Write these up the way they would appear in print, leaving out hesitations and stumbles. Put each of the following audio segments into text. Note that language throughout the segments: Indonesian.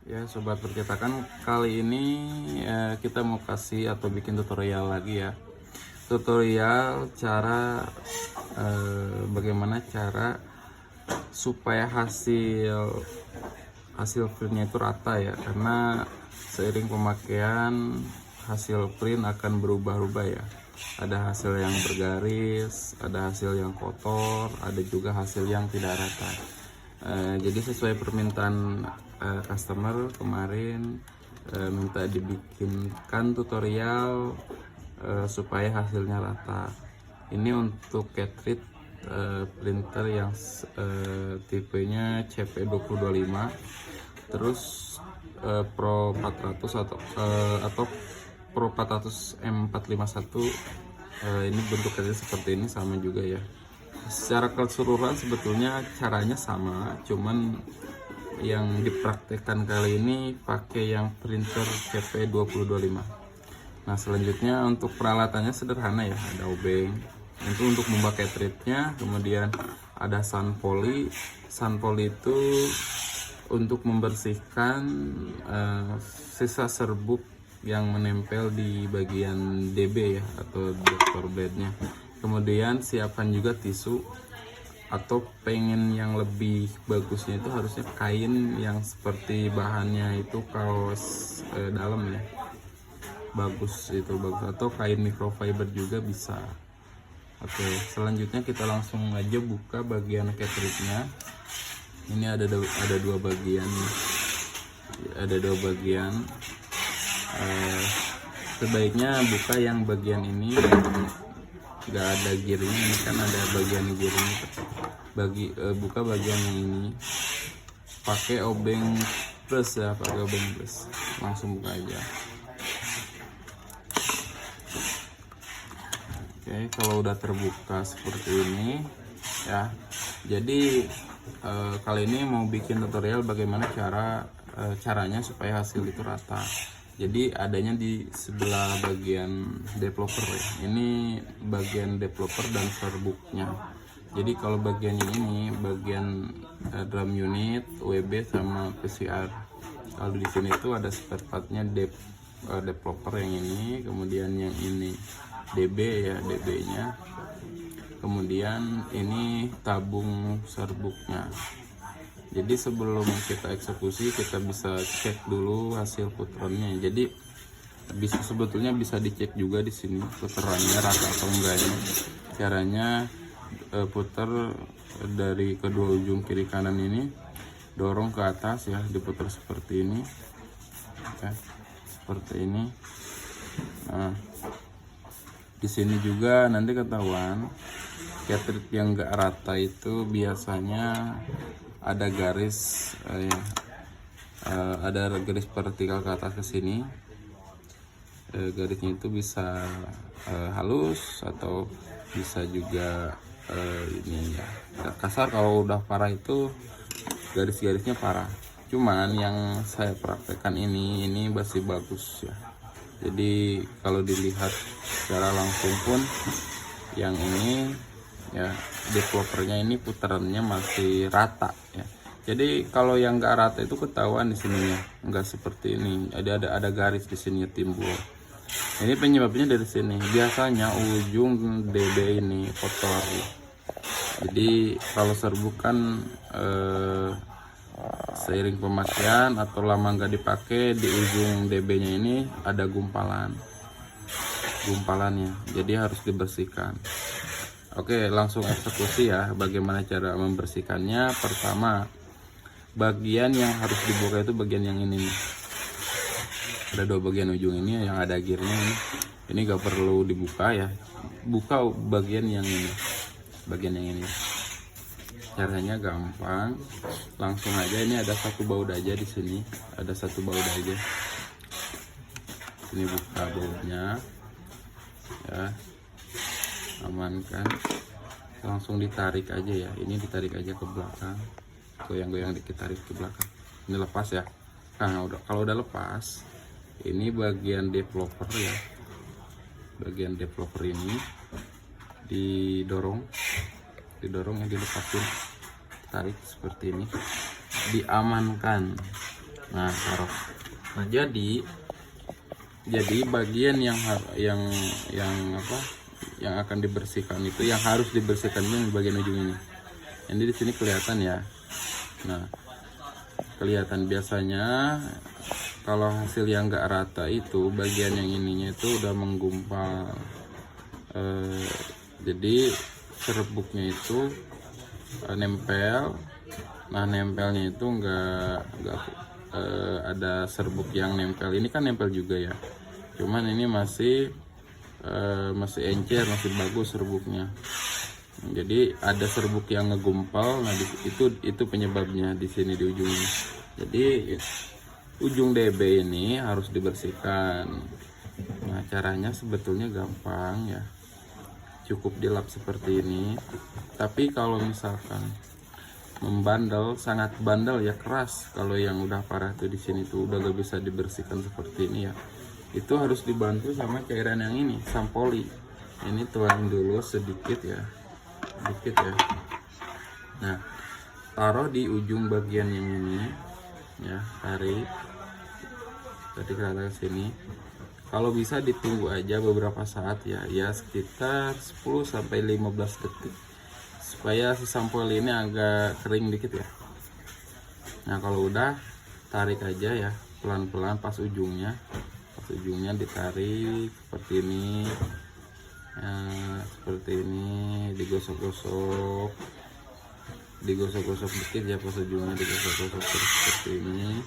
Ya sobat percetakan, kali ini kita mau kasih atau bikin tutorial lagi ya. Tutorial cara bagaimana cara supaya hasil printnya itu rata ya, karena seiring pemakaian hasil print akan berubah-ubah ya. Ada hasil yang bergaris, ada hasil yang kotor, ada juga hasil yang tidak rata. Jadi sesuai permintaan customer kemarin, minta dibikinkan tutorial supaya hasilnya rata. Ini untuk cartridge printer yang tipenya CP2025, terus Pro 400 atau Pro 400 M451. Ini bentuk cartridge seperti ini, sama juga ya. Secara keseluruhan sebetulnya caranya sama, cuman yang dipraktekkan kali ini pakai yang printer CP2025. Nah, selanjutnya untuk peralatannya sederhana ya, ada obeng itu untuk membuat cartridge-nya, kemudian ada sunpoly. Sunpoly itu untuk membersihkan sisa serbuk yang menempel di bagian DB ya, atau dokter blade-nya. Kemudian siapkan juga tisu, atau pengen yang lebih bagusnya itu harusnya kain yang seperti bahannya itu kaos dalam ya, bagus, atau kain microfiber juga bisa. Oke, selanjutnya kita langsung aja buka bagian cartridge-nya. Ini ada dua bagian, sebaiknya buka yang bagian ini, nggak ada gearnya. Ini kan ada bagian gearnya. Buka bagian yang ini pakai obeng plus ya, langsung buka aja. Oke, kalau udah terbuka seperti ini ya, jadi kali ini mau bikin tutorial bagaimana caranya supaya hasil itu rata. Jadi adanya di sebelah bagian developer ya. Ini bagian developer dan serbuknya. Jadi kalau bagian ini bagian drum unit, WB sama PCR. Kalau di sini tuh ada spare partnya developer yang ini, kemudian yang ini DB ya, DB-nya. Kemudian ini tabung serbuknya. Jadi sebelum kita eksekusi, kita bisa cek dulu hasil putarannya. Jadi sebetulnya bisa dicek juga di sini putarannya rata atau enggaknya. Caranya putar dari kedua ujung kiri kanan ini, dorong ke atas ya, diputar seperti ini. Oke, seperti ini. Nah, di sini juga nanti ketahuan cartridge yang enggak rata itu biasanya ada garis ada garis vertikal ke atas ke sini. Garisnya itu bisa halus atau bisa juga ini ya, kasar. Kalau udah parah itu garis-garisnya parah. Cuman yang saya praktekkan ini masih bagus ya. Jadi kalau dilihat secara langsung pun yang ini ya, developernya ini putarannya masih rata ya. Jadi kalau yang enggak rata itu ketahuan di sininya, enggak seperti ini. Ada garis di sini timbul. Ini penyebabnya dari sini. Biasanya ujung DB ini kotor. Jadi kalau serbuk kan seiring pemakaian atau lama nggak dipakai, di ujung DB-nya ini ada gumpalannya. Jadi harus dibersihkan. Oke, langsung eksekusi ya. Bagaimana cara membersihkannya? Pertama, bagian yang harus dibuka itu bagian yang ini nih. Ada dua bagian ujung ini yang ada gearnya ini. Ini gak perlu dibuka ya. Buka bagian yang ini. Caranya gampang. Langsung aja, ini ada satu baut aja di sini. Ada satu baut aja. Ini buka bautnya. Ya. Amankan, langsung ditarik aja ya. Ini ditarik aja ke belakang, goyang-goyang dikit, tarik ke belakang. Ini lepas ya. Nah, kalau udah lepas, ini bagian developer ya. Bagian developer ini didorong ya, dilepasin, tarik seperti ini, diamankan. Nah, taruh. Nah, jadi bagian yang apa? Yang akan dibersihkan itu, yang harus dibersihkan itu bagian ujung ini. Ini di sini kelihatan ya. Nah, kelihatan biasanya kalau hasil yang nggak rata itu bagian yang ininya itu udah menggumpal. Jadi serbuknya itu nempel. Nah, nempelnya itu nggak ada serbuk yang nempel. Ini kan nempel juga ya, cuman ini masih encer, masih bagus serbuknya. Jadi ada serbuk yang ngegumpal. Nah, itu penyebabnya di sini di ujungnya. Jadi ujung DB ini harus dibersihkan. Nah, caranya sebetulnya gampang ya, cukup dilap seperti ini. Tapi kalau misalkan membandel, sangat bandel ya, keras, kalau yang udah parah tuh di sini tuh udah gak bisa dibersihkan seperti ini ya, itu harus dibantu sama cairan yang ini, sampoli. Ini tuang dulu sedikit ya, sedikit ya. Nah, taruh di ujung bagian yang ini ya, tarik ke atas sini. Kalau bisa ditunggu aja beberapa saat ya, sekitar 10-15 detik supaya si sampel ini agak kering dikit ya. Nah, kalau udah, tarik aja ya pelan-pelan pas ujungnya ditarik seperti ini ya, seperti ini, digosok-gosok dikit ya, pas ujungnya digosok-gosok terus seperti ini.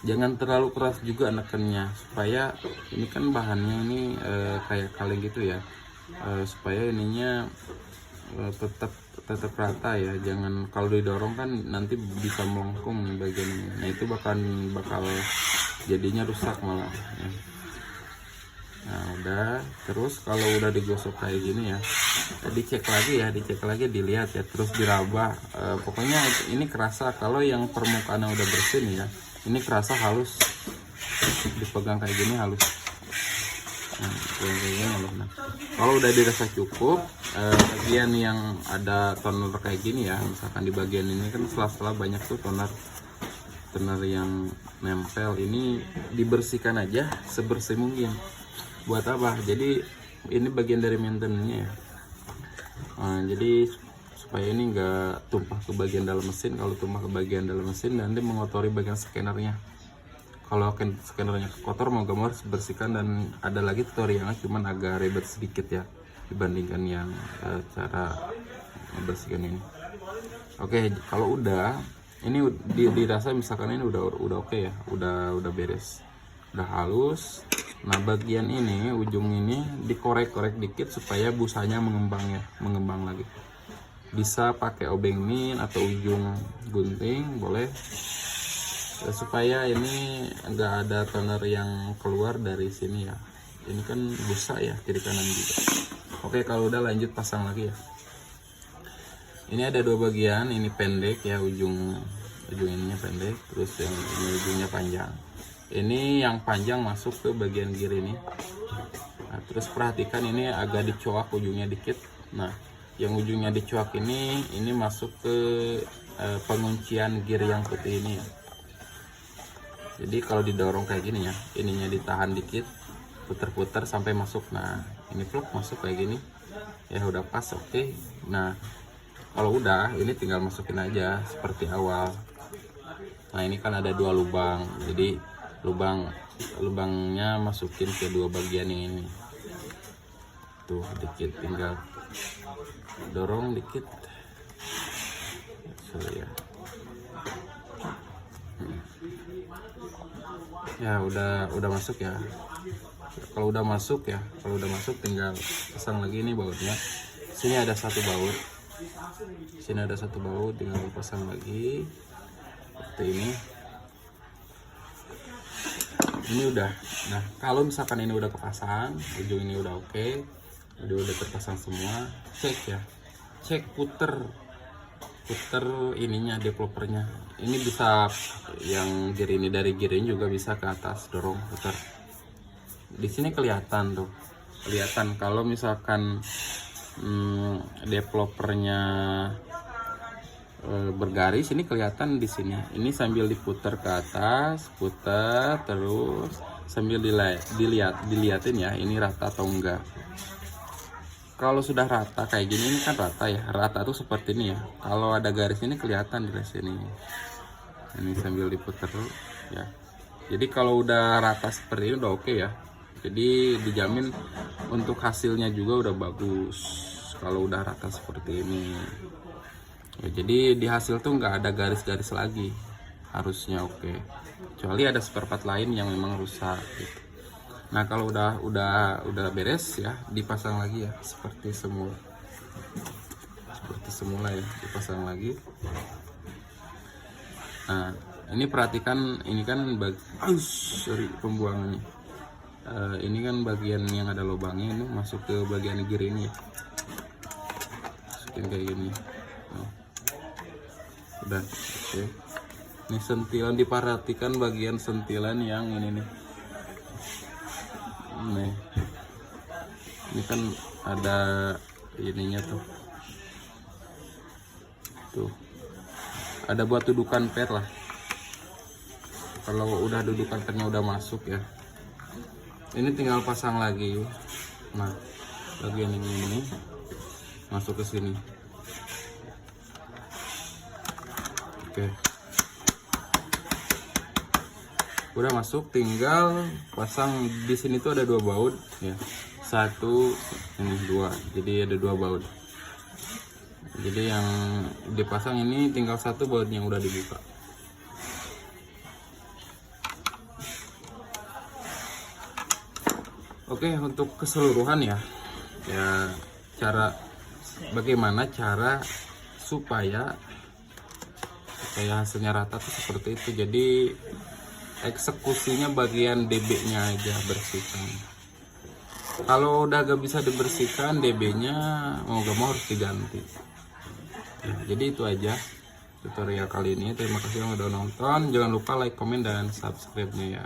Jangan terlalu keras juga nekennya, supaya ini kan bahannya ini kayak kaleng gitu ya, supaya ininya tetap rata ya. Jangan, kalau didorong kan nanti bisa melengkung bagian ini. Nah, itu bakal jadinya rusak malah ya. Nah, udah. Terus kalau udah digosok kayak gini ya, dicek lagi, dilihat ya, terus diraba. Pokoknya ini kerasa kalau yang permukaannya udah bersih nih ya, ini kerasa halus, dipegang kayak gini halus. Nah, kalau udah dirasa cukup, bagian yang ada toner kayak gini ya, misalkan di bagian ini kan sela-sela banyak tuh toner yang nempel, ini dibersihkan aja sebersih mungkin. Buat apa? Jadi ini bagian dari maintenance-nya ya. Nah, jadi supaya ini enggak tumpah ke bagian dalam mesin. Kalau tumpah ke bagian dalam mesin nanti mengotori bagian scannernya. Kalau scannernya kotor mau gak mau harus bersihkan. Dan ada lagi tutorialnya, cuman agak ribet sedikit ya dibandingkan yang cara membersihkan ini. Oke, kalau udah ini dirasa misalkan ini udah oke ya, udah beres, udah halus. Nah, bagian ini, ujung ini dikorek-korek dikit supaya busanya mengembang lagi. Bisa pakai obeng min atau ujung gunting boleh, supaya ini enggak ada toner yang keluar dari sini ya. Ini kan busa ya, kiri kanan juga. Oke, kalau udah lanjut pasang lagi ya. Ini ada dua bagian, ini pendek ya, ujung ininya pendek, terus yang ini ujungnya panjang. Ini yang panjang masuk ke bagian gear ini. Nah, terus perhatikan ini agak dicoak ujungnya dikit. Nah, yang ujungnya dicoak ini masuk ke penguncian gear yang putih ini ya. Jadi kalau didorong kayak gini ya, ininya ditahan dikit, puter-puter sampai masuk. Nah, ini plug masuk kayak gini ya, udah pas. Oke. Nah, kalau udah, ini tinggal masukin aja seperti awal. Nah, ini kan ada dua lubang, jadi lubangnya masukin ke dua bagian ini tuh, dikit, tinggal dorong dikit. Ya udah masuk ya. Kalau udah masuk tinggal pasang lagi ini bautnya. Sini ada satu baut, tinggal pasang lagi seperti ini. Ini udah. Nah, kalau misalkan ini udah kepasang, ujung ini udah oke, udah terpasang semua, cek puter ininya, developernya. Ini bisa yang gear ini, dari gear ini juga bisa ke atas, dorong putar. Di sini kelihatan kalau misalkan developernya bergaris ini kelihatan di sini. Ini sambil diputar ke atas, putar terus sambil dilihatin ya, ini rata atau enggak. Kalau sudah rata kayak gini, ini kan rata ya. Rata tuh seperti ini ya. Kalau ada garis ini kelihatan di sini. Ini sambil diputar ya. Jadi kalau udah rata seperti ini udah oke ya. Jadi dijamin untuk hasilnya juga udah bagus. Kalau udah rata seperti ini. Ya, jadi di hasil tuh nggak ada garis-garis lagi, harusnya oke. Kecuali ada spare part lain yang memang rusak gitu. Nah kalau udah beres ya, dipasang lagi ya seperti semula, ya, dipasang lagi. Nah ini perhatikan, ini kan pembuangannya. Ini kan bagian yang ada lubangnya, ini masuk ke bagian gear ini ya. Masukin kayak gini. Nah. Udah oke. Ini sentilan, diperhatikan bagian sentilan yang ini nih. Ini kan ada ininya tuh ada buat dudukan pet lah. Kalau udah dudukan petnya udah masuk ya, ini tinggal pasang lagi. Nah bagian ini masuk ke sini. Oke, udah masuk, tinggal pasang. Di sini tuh ada 2 baut ya, 1 ini 2, jadi ada 2 baut. Jadi yang dipasang ini tinggal 1 baut yang udah dibuka. Oke, untuk keseluruhan ya bagaimana cara supaya hasilnya rata tuh seperti itu. Jadi eksekusinya bagian DB-nya aja bersihkan. Kalau udah gak bisa dibersihkan, DB-nya mau gak mau harus diganti. Ya, jadi itu aja tutorial kali ini. Terima kasih yang udah nonton. Jangan lupa like, komen, dan subscribe-nya ya.